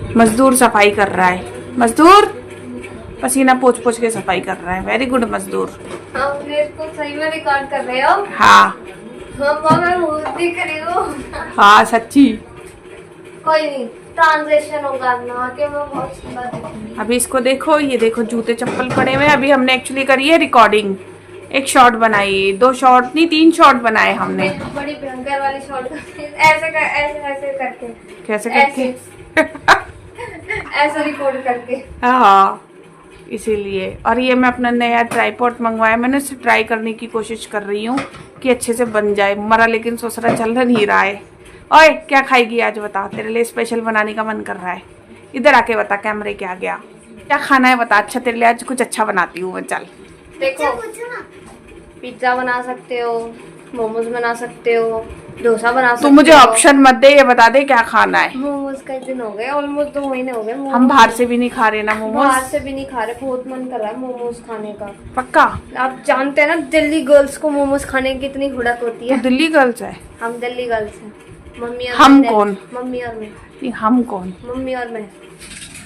मजदूर सफाई कर रहा है, मजदूर पसीना पोंछ पोंछ के सफाई कर रहा है। वेरी गुड मजदूर। हाँ, मेरे को सही में रिकॉर्ड कर रहे हो। हाँ मम्मा मैं भूल दिख रही हूँ। हाँ सच्ची। कोई नहीं, ट्रांसलेशन होगा ना कि मैं बहुत सुंदर दिख रही हूँ। अभी इसको देखो, ये देखो जूते चप्पल पड़े हुए। अभी हमने एक्चुअली करी है रिकॉर्डिंग, एक शॉट बनाई, 2 शॉट नहीं 3 शॉट बनाए हमने। बड़ी भयंकर वाली शॉट ऐसे ऐसे करके। कैसे करके? ऐसे रिकॉर्ड करके। हाँ इसीलिए। और ये मैं अपना नया ट्राइपॉड मंगवाया, मैंने उसे ट्राई करने की कोशिश कर रही हूँ कि अच्छे से बन जाए। मरा लेकिन ससुरा चल नहीं रहा है। ओए क्या खाएगी आज बता, तेरे लिए स्पेशल बनाने का मन कर रहा है। इधर आके बता, कैमरे के आ गया, क्या खाना है बता। अच्छा तेरे लिए आज कुछ अच्छा बनाती हूँ मैं, चल। देखो, पिज्जा बना सकते हो, मोमोज बना सकते हो, डोसा बना सकते तू हो। मुझे ऑप्शन मत दे, ये बता दे क्या खाना है। मोमोज कई दिन हो गए, ऑलमोस्ट 2 महीने हो गए। हम बाहर से भी नहीं खा रहे ना मोमोज। बाहर से भी नहीं खा रहे, बहुत मन कर रहा है मोमोज खाने का। पक्का? आप जानते हैं ना दिल्ली गर्ल्स को मोमोज खाने की कितनी हुड़क होती तू है। दिल्ली गर्ल्स है? हम दिल्ली गर्ल्स हैं। मम्मी और हम मैं। कौन? मम्मी और मैं। नहीं, हम कौन? मम्मी और मैं।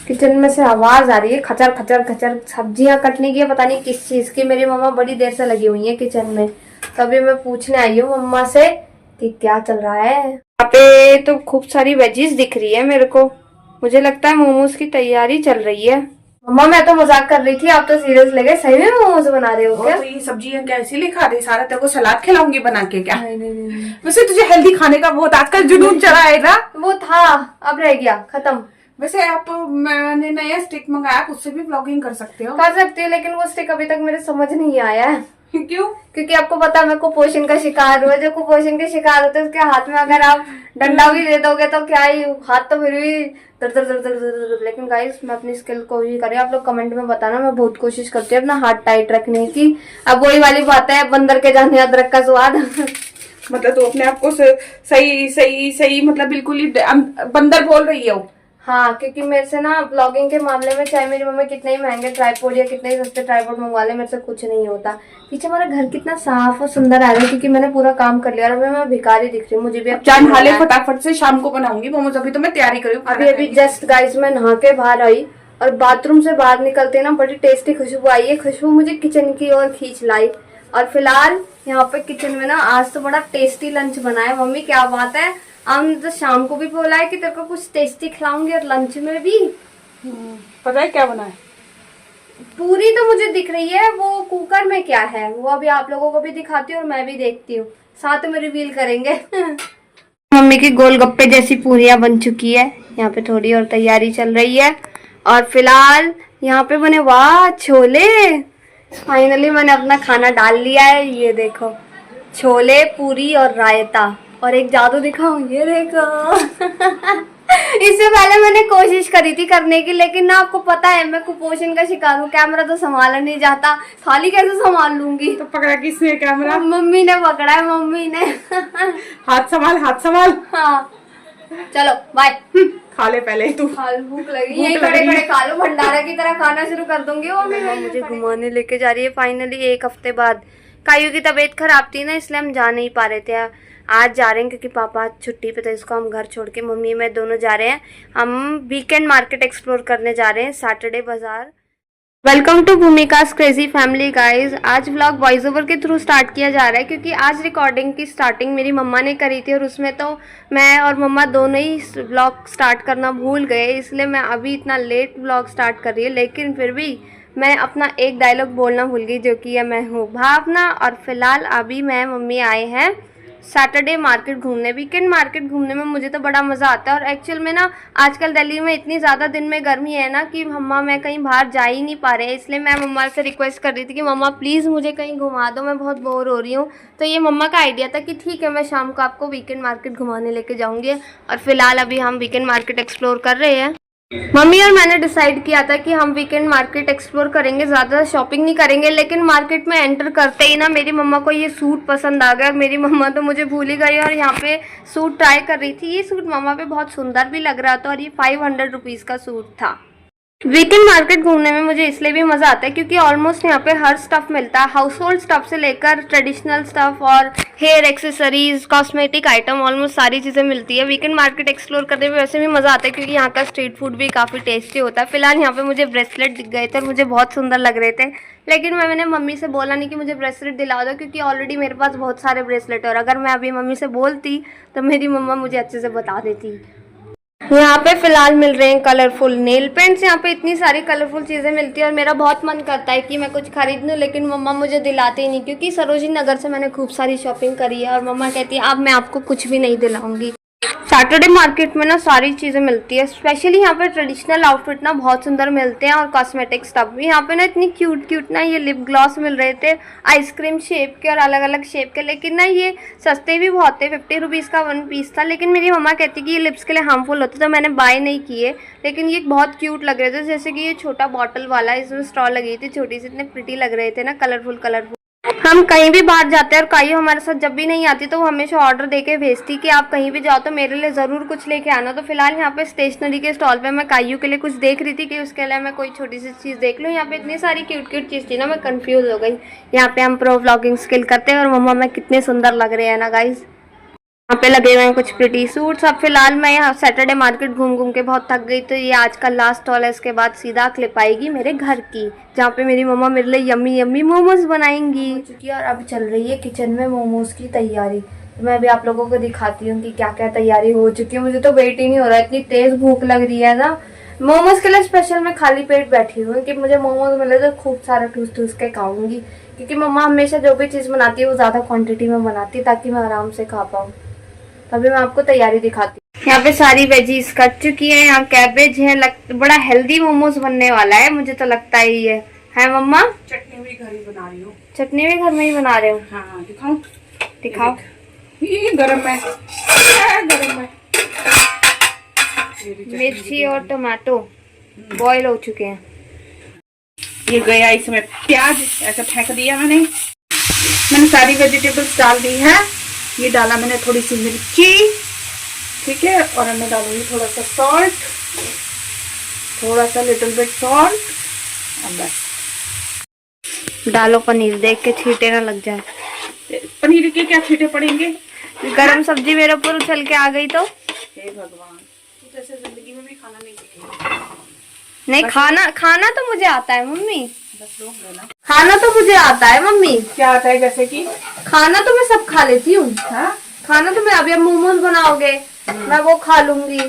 किचन में से आवाज आ रही है, खचर खचर खचर, सब्जियां कटने की है, पता नहीं किस चीज की। मेरी मम्मा बड़ी देर से लगी हुई है किचन में, तभी मैं पूछने आई हूँ मम्मा से कि क्या चल रहा है। यहाँ पे तो खूब सारी वेजीज दिख रही है मेरे को, मुझे लगता है मोमोज की तैयारी चल रही है। मम्मा मैं तो मजाक कर रही थी, आप तो सीरियस लगे। सही में मोमोज बना रहे हो क्या? तो ये सब्जियां क्या इसीलिए खा रही? सारा तेरे को सलाद खिलाऊंगी बना के क्या? नहीं। वैसे तुझे हेल्दी खाने का बहुत आजकल जुनून चढ़ा है ना। वो था, अब रह गया, खत्म। वैसे आप, मैंने नया स्टिक मंगाया, उससे भी ब्लॉगिंग कर सकते हो। कर सकती है, लेकिन वो स्टिक अभी तक मेरे समझ नहीं आया है। क्यों? क्योंकि आपको पता है मैं कुपोषण का शिकार हूँ। जो कुपोषण के शिकार होते हैं उसके हाथ में अगर आप डंडा भी दे दोगे तो क्या ही, हाथ तो फिर भी दर दर दर दर दर दर। लेकिन गाइस मैं अपनी स्किल कोशिश करी, आप लोग कमेंट में बताना। मैं बहुत कोशिश करती हूँ अपना हाथ टाइट रखने की। अब वही वाली बात है, बंदर के जाने अदरक का स्वाद। मतलब तू अपने आप को सही सही सही मतलब बिल्कुल ही बंदर बोल रही हो? हाँ, क्योंकि मेरे से ना ब्लॉगिंग के मामले में चाहे मेरी मम्मी कितने ही महंगे ट्राइपॉड या कितने ही सस्ते ट्राइपॉड मंगवा ले, मेरे से कुछ नहीं होता। पीछे हमारा घर कितना साफ और सुंदर आ रहा है क्योंकि मैंने पूरा काम कर लिया और अभी मैं भिखारी दिख रही हूँ। मुझे भी अब जान हाले फटाफट से, शाम को बनाऊंगी मोमोज। अभी तो मैं तैयारी करी हूँ। अभी जस्ट गाइस मैं नहा के बाहर आई और बाथरूम से बाहर निकलते ना बड़ी टेस्टी खुशबू आई है। खुशबू मुझे किचन की ओर खींच लाई। और फिलहाल यहाँ पे किचन में ना आज तो बड़ा टेस्टी लंच बना है। मम्मी क्या बात है, हम तो शाम को भी बोला है कि तेरे को कुछ टेस्टी खिलाऊंगी और लंच में भी। पता है क्या बना है? पूरी तो मुझे दिख रही है, वो कुकर में क्या है वो अभी आप लोगों को भी दिखाती हूँ और मैं भी देखती हूँ, साथ में रिवील करेंगे। मम्मी की गोलगप्पे जैसी पूरियां बन चुकी है, यहाँ पे थोड़ी और तैयारी चल रही है। और फिलहाल यहाँ पे बने वाह छोले। फाइनली मैंने अपना खाना डाल लिया है, ये देखो छोले पूरी और रायता। और एक जादू दिखाऊं, ये देखो। इससे पहले मैंने कोशिश करी थी करने की, लेकिन ना आपको पता है मैं कुपोषण का शिकार हूँ, कैमरा तो संभाला नहीं जाता, थाली कैसे संभाल लूंगी। तो पकड़ा किसने कैमरा? मम्मी ने पकड़ा है, मम्मी ने। हाथ संभाल, हाथ संभाल। हाँ चलो बाय। खा ले पहले तू। भूख लगी, यही खड़े खड़े खा लो, भंडारा की तरह खाना शुरू कर दूंगी। वो मुझे घुमाने लेके जा रही है फाइनली 1 हफ्ते बाद। कायू की तबीयत खराब थी ना, इसलिए हम जा नहीं पा रहे थे। आज जा रहे हैं क्योंकि पापा छुट्टी पे थे, इसको हम घर छोड़ के मम्मी मैं दोनों जा रहे हैं। हम वीकेंड मार्केट एक्सप्लोर करने जा रहे हैं, सैटरडे बाजार। Welcome to Bhoomika's crazy family guys. आज व्लॉग वॉइस ओवर के थ्रू स्टार्ट किया जा रहा है क्योंकि आज रिकॉर्डिंग की स्टार्टिंग मेरी मम्मा ने करी थी और उसमें तो मैं और मम्मा दोनों ही व्लॉग स्टार्ट करना भूल गए, इसलिए मैं अभी इतना लेट व्लॉग स्टार्ट कर रही है। लेकिन फिर भी मैं अपना एक डायलॉग बोलना भूल गई, जो कि है मैं हूँ भावना। और फिलहाल अभी मैं मम्मी आए हैं सैटरडे मार्केट घूमने। वीकेंड मार्केट घूमने में मुझे तो बड़ा मज़ा आता है। और एक्चुअल में ना आजकल दिल्ली में इतनी ज़्यादा दिन में गर्मी है ना कि मम्मा मैं कहीं बाहर जा ही नहीं पा रहे हैं, इसलिए मैं मम्मा से रिक्वेस्ट कर रही थी कि मम्मा प्लीज़ मुझे कहीं घुमा दो, मैं बहुत बोर हो रही हूँ। तो ये मम्मा का आइडिया था कि ठीक है मैं शाम को आपको वीकेंड मार्केट घुमाने लेके जाऊँगी। और फिलहाल अभी हम वीकेंड मार्केट एक्सप्लोर कर रहे हैं। मम्मी और मैंने डिसाइड किया था कि हम वीकेंड मार्केट एक्सप्लोर करेंगे, ज़्यादा शॉपिंग नहीं करेंगे। लेकिन मार्केट में एंटर करते ही ना मेरी मम्मा को ये सूट पसंद आ गया और मेरी मम्मा तो मुझे भूल ही गई और यहाँ पे सूट ट्राई कर रही थी। ये सूट मम्मा पे बहुत सुंदर भी लग रहा था और ये 500 रुपीज़ का सूट था। वीकेंड मार्केट घूमने में मुझे इसलिए भी मजा आता है क्योंकि ऑलमोस्ट यहाँ पे हर स्टफ मिलता है, हाउस होल्ड स्टफ से लेकर ट्रेडिशनल स्टफ और hair accessories, cosmetic item, almost सारी चीजें मिलती है। वीकेंड मार्केट एक्सप्लोर करने में वैसे भी मजा आता है क्योंकि यहाँ का स्ट्रीट फूड भी काफी टेस्टी होता है। फिलहाल यहाँ पे मुझे ब्रेसलेट दिख गए थे और मुझे बहुत सुंदर लग रहे थे, लेकिन मैंने मम्मी से बोला नहीं कि मुझे ब्रेसलेट दिला दो क्योंकि ऑलरेडी मेरे पास बहुत सारे ब्रेसलेट है और अगर मैं अभी मम्मी से बोलती तो मेरी मम्मा मुझे अच्छे से बता देती। यहाँ पे फिलहाल मिल रहे हैं कलरफुल नेल पेंट्स। यहाँ पे इतनी सारी कलरफुल चीजें मिलती है और मेरा बहुत मन करता है कि मैं कुछ खरीद लूँ, लेकिन मम्मा मुझे दिलाते ही नहीं क्योंकि सरोजिनी नगर से मैंने खूब सारी शॉपिंग करी है और मम्मा कहती है अब मैं आपको कुछ भी नहीं दिलाऊंगी। सैटरडे मार्केट में ना सारी चीजें मिलती है, स्पेशली यहाँ पे ट्रेडिशनल आउटफिट ना बहुत सुंदर मिलते हैं और कॉस्मेटिक स्टफ भी। यहाँ पे ना इतनी क्यूट ना ये लिप ग्लॉस मिल रहे थे आइसक्रीम शेप के और अलग अलग शेप के, लेकिन ना ये सस्ते भी बहुत थे। 50 रुपीज़ का 1 पीस था, लेकिन मेरी मम्मा कहती कि ये लिप्स के लिए हार्मफुल होते तो मैंने बाय नहीं किए, लेकिन ये बहुत क्यूट लग रहे थे। जैसे कि ये छोटा बॉटल वाला, इसमें स्ट्रॉ लगी थी छोटी सी, इतने प्रिटी लग रहे थे ना, कलरफुल। हम कहीं भी बाहर जाते हैं और कायू हमारे साथ जब भी नहीं आती तो वो हमेशा ऑर्डर देके भेजती कि आप कहीं भी जाओ तो मेरे लिए ज़रूर कुछ लेके आना। तो फिलहाल यहाँ पे स्टेशनरी के स्टॉल पे मैं कायू के लिए कुछ देख रही थी कि उसके लिए मैं कोई छोटी सी चीज़ देख लूँ। यहाँ पे इतनी सारी क्यूट चीज़ थी ना, मैं कंफ्यूज हो गई। यहाँ पे हम प्रो व्लॉगिंग स्किल करते हैं और मम्मा मैं कितने सुंदर लग रहे हैं ना गाइज। यहाँ पे लगे हुए हैं कुछ प्रिटी सूट्स। अब फिलहाल मैं यहाँ सैटरडे मार्केट घूम के बहुत थक गई, तो ये आज का लास्ट स्टॉल है। इसके बाद सीधा क्लिप आएगी मेरे घर की, जहाँ पे मेरी मम्मा मेरे लिए यम्मी यम्मी मोमोज बनाएंगी। और अब चल रही है किचन में मोमोज की तैयारी। तो मैं अभी आप लोगों को दिखाती हूँ कि क्या क्या तैयारी हो चुकी है। मुझे तो वेट ही नहीं हो रहा है, इतनी तेज भूख लग रही है ना। मोमोज के लिए स्पेशल मैं खाली पेट बैठी हूँ कि मुझे मोमोज मिले तो खूब सारा ठूस के खाऊंगी, क्योंकि मम्मा हमेशा जो भी चीज़ बनाती है वो ज़्यादा क्वान्टिटी में बनाती है ताकि मैं आराम से खा पाऊँ। अभी मैं आपको तैयारी दिखाती हूँ। यहाँ पे सारी वेजीज कट चुकी है, यहाँ कैबेज है, बड़ा हेल्दी मोमोज बनने वाला है मुझे तो लगता है ये है मम्मा। चटनी भी घर ही बना रही हूँ। चटनी भी घर में ही बना रहे हो? हाँ दिखाऊं? दिखाओ। ये गरम है, गरम है। मिर्ची और टमाटो बॉईल हो चुके हैं। ये गया, इसमें प्याज ऐसा फेंक दिया मैंने सारी वेजिटेबल्स डाल दी है। ये डाला मैंने थोड़ी सी मिर्ची, ठीक है, और मैं डालूंगी थोड़ा सा सॉल्ट, थोड़ा सा लिटिल बिट सॉल्ट, और बस। डालो पनीर, देख के छींटे ना लग जाए। पनीर के क्या छींटे पड़ेंगे? गरम सब्जी मेरे ऊपर उछल के आ गई तो हे भगवान, जैसे जिंदगी में भी खाना नहीं सीखेंगे। नहीं, खाना तो मुझे आता है मम्मी, बस लोग लेना। खाना तो मुझे आता है मम्मी। क्या आता है? जैसे कि खाना तो मैं सब खा लेती हूँ। हाँ? खाना तो मैं अभी मोमोज बनाओगे मैं वो खा लूंगी,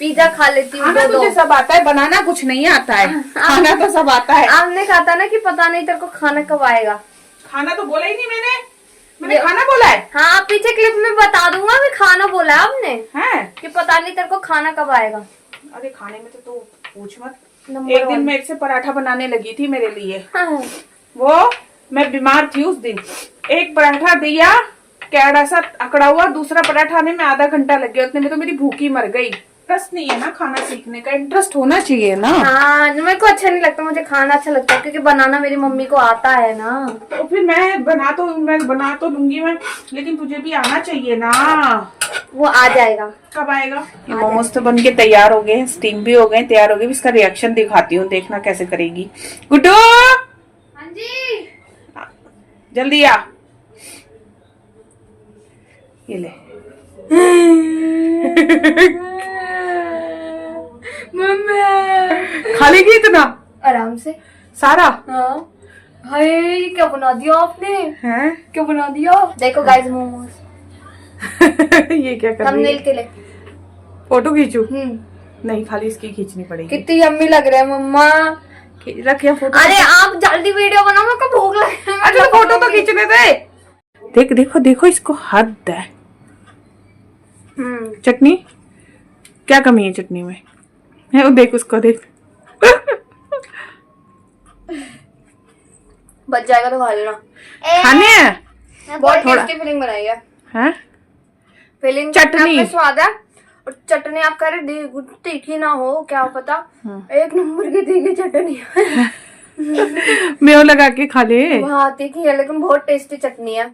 पिज्जा खा लेती हूँ। खाना तुझे सब आता है, बनाना कुछ नहीं आता है। खाना तो सब आता है। आपने कहा था ना कि पता नहीं तेरे को खाना कब आएगा। खाना तो बोला ही नहीं मैंने खाना बोला है। हाँ, पीछे क्लिप में बता दूंगा मैं खाना बोला है आपने है कि पता नहीं तेरे को खाना कब आएगा। अरे खाने में तो पूछ मत। नंबर एक दिन 1। मेरे से पराठा बनाने लगी थी मेरे लिए। हाँ। वो मैं बीमार थी उस दिन, एक पराठा दिया कैड़ा सा अकड़ा हुआ, दूसरा पराठा आने में आधा घंटा लग गया, उतने में तो मेरी भूखी मर गई। इंटरेस्ट नहीं है ना खाना सीखने का, इंटरेस्ट होना चाहिए ना। हाँ, मेरे को अच्छा नहीं लगता, मुझे खाना अच्छा लगता है क्योंकि बनाना मेरी मम्मी को आता है ना। तो फिर मैं बना तो लूंगी मैं, लेकिन तुझे भी आना चाहिए ना। वो आ जाएगा। कब आएगा? ये मोमोज तो बन के तैयार हो गए, स्टीम भी हो गए, तैयार हो गए। इसका रिएक्शन दिखाती हूँ, देखना कैसे करेगी। गुड्डू, हाँ जी, जल्दी आ। ये ले। मम्मी खा लेगी इतना आराम से सारा? हाँ। हाय, ये क्या बना दिया आपने? हैं? क्या बना दिया? देखो गाइस मोमोज। ये क्या कर रही थंबनेल है? के लिए फोटो खींचू? नहीं, खाली इसकी खींचनी पड़ेगी। कितनी यम्मी लग रहा है मम्मा। रखिए फोटो। अरे आप जल्दी वीडियो बनाओ, मेरे को भूख लग रही है। अच्छा फोटो तो खींचने दे। देखो इसको हद है। चटनी क्या कमी है चटनी में? है, देख उसको देख। बच जाएगा तो खा लेना। खाने हैं बहुत टेस्टी फीलिंग बनाई है। हैं? फीलिंग चटनी में स्वाद है, और चटनी आप कह रहे तीखी ना हो, क्या पता। एक नंबर की तीखी चटनी है। मेव लगा के खा ले। हाँ तीखी है लेकिन बहुत टेस्टी चटनी है।